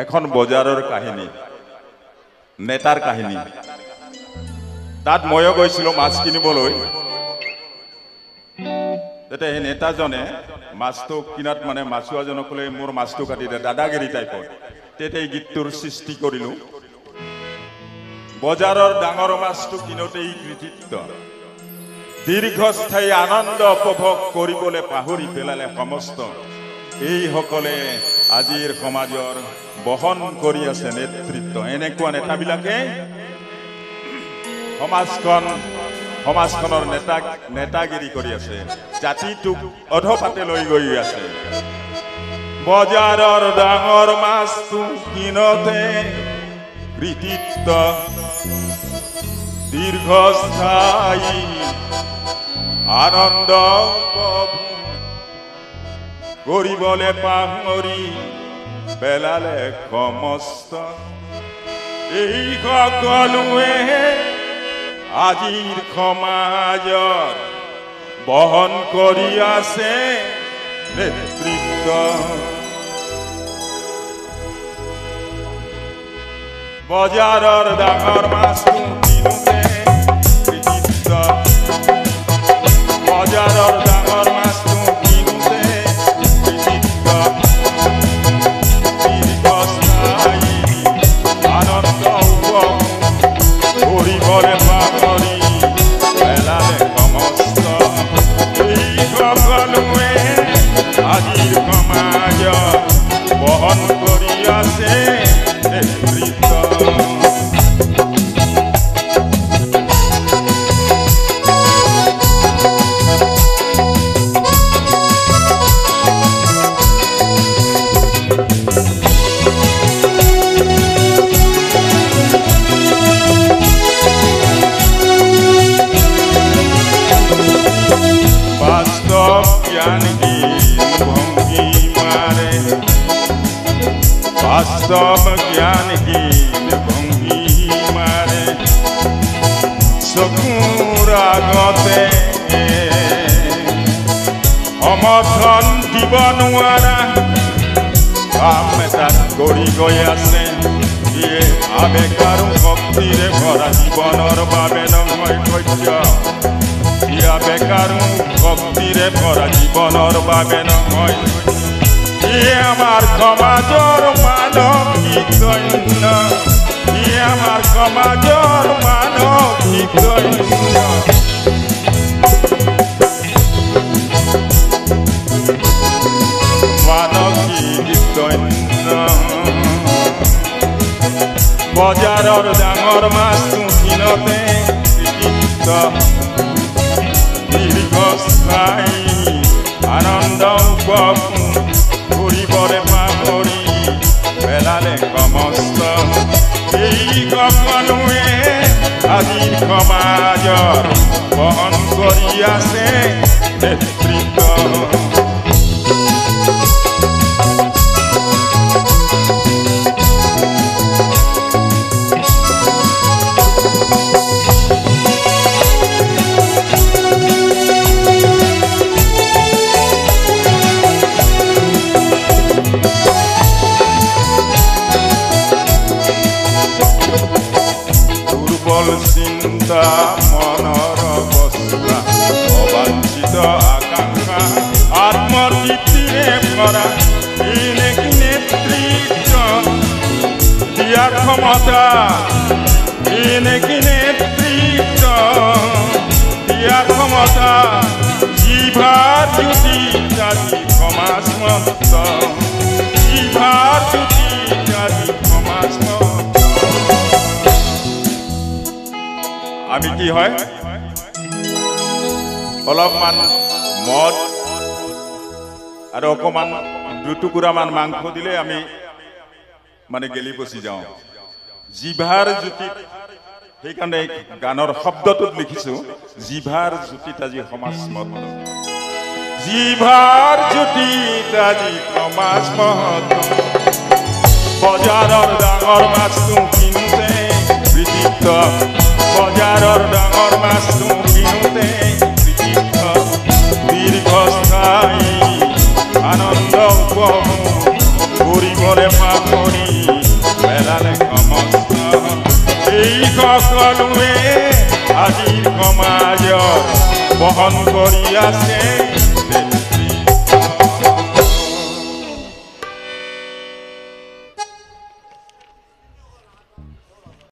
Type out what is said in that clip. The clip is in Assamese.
এখন বজাৰৰ কাহিনী নেতাৰ কাহিনী তাত ময়ো গৈছিলোঁ মাছ কিনিবলৈ তেতে এই নেতাজনে মাছটো কিনাত মানে মাছুৱাজনক ক'লে মোৰ মাছটো কাটি দে দাদাগিৰি টাইপৰ তেতে এই গীতটোৰ সৃষ্টি কৰিলোঁ বজাৰৰ ডাঙৰ মাছটো কিনোতে এই কৃতিত্ব দীৰ্ঘস্থায়ী আনন্দ উপভোগ কৰিবলৈ পাহৰি পেলালে সমস্ত এইসকলে আজিৰ সমাজৰ বহন কৰি আছে নেতৃত্ব এনেকুৱা নেতাবিলাকে সমাজখনৰ নেতাগিৰি কৰি আছে জাতিটোক অধপাতে লৈ গৈ আছে বজাৰৰ ডাঙৰ মাছটো কিনতে কৃতিত্ব দীৰ্ঘস্থায়ী আনন্দ কৰিবলৈ পাহৰি পেলালে সমস্ত এই সকলোৱে আজিৰ সমাজৰ বহন কৰি আছে নেতৃত্ব বজাৰৰ ডাঙৰ মাছটো কিনোতে কৃতিত্ব বজাৰৰ ডাঙৰ মাছটো কিনোতে কৃতিত্ব দীৰ্ঘস্থায়ী আনন্দ কৰিবলৈ পাহৰি পেলালে সমস্ত এই সকলোৱে আজিৰ সমাজৰ বহন কৰি আছে নেতৃত্ব বাস্তব জ্ঞান গীত ভঙ্গি মাৰে চকুৰ আগতে সমৰ্থন দিব নোৱাৰা কাম এটা কৰি গৈ আছে ইয়ে আবেগ আৰু শক্তিৰে ভৰা জীৱনৰ বাবে নহয় সত্য আবেগ আৰু শক্তিৰে ভৰা জীৱনৰ বাবে নহয় আমাৰ সমাজৰ মানসিক দৈন্য আমাৰ সমাজৰ মানসিক দৈন্য মানসিক দৈন্য বজাৰৰ ডাঙৰ মাছটো কিনতে কৃতিত্ব দীৰ্ঘস্থায়ী আনন্দ উপভোগ কৰিবলৈ পাহৰি পেলালে সমস্ত এই সকলোৱে আজিৰ সমাজৰ বহন কৰি আছে নেতৃত্ব চিন্তা মনৰ বস্তা অবাঞ্ছিত আকাংক্ষা আত্মতৃপ্তিৰে ভৰা এনেকি নেতৃত্ব দিয়াৰ ক্ষমতা এনেকি নেতৃত্ব দিয়াৰ ক্ষমতা জিভাৰ জ্যোতি আজি সমাজমন্ত জিভাৰ জ্যোতি আজি সমাজমন্ত আমি কি হয় অলপমান মদ আৰু অকমান দুটুকুৰামান মাংস দিলে আমি মানে গেলি পচি যাওঁ জিভাৰ জ্যোতিত সেইকাৰণে গানৰ শব্দটোত লিখিছো জিভাৰ জ্যোতিত আজি সমাজমত জিভাৰ জ্যোতিত আজি সমাজমত বজাৰৰ ডাঙৰ মাছটো কিনোতে কৃতিত্ব বজাৰৰ ডাঙৰ মাছটো কিনোতে কৃতিত্ব দীৰ্ঘস্থায়ী আনন্দ উপভোগ কৰিবলৈ পাহৰি পেলালে সমস্ত এই সকলোৱে আজিৰ সমাজৰ বহন কৰি আছে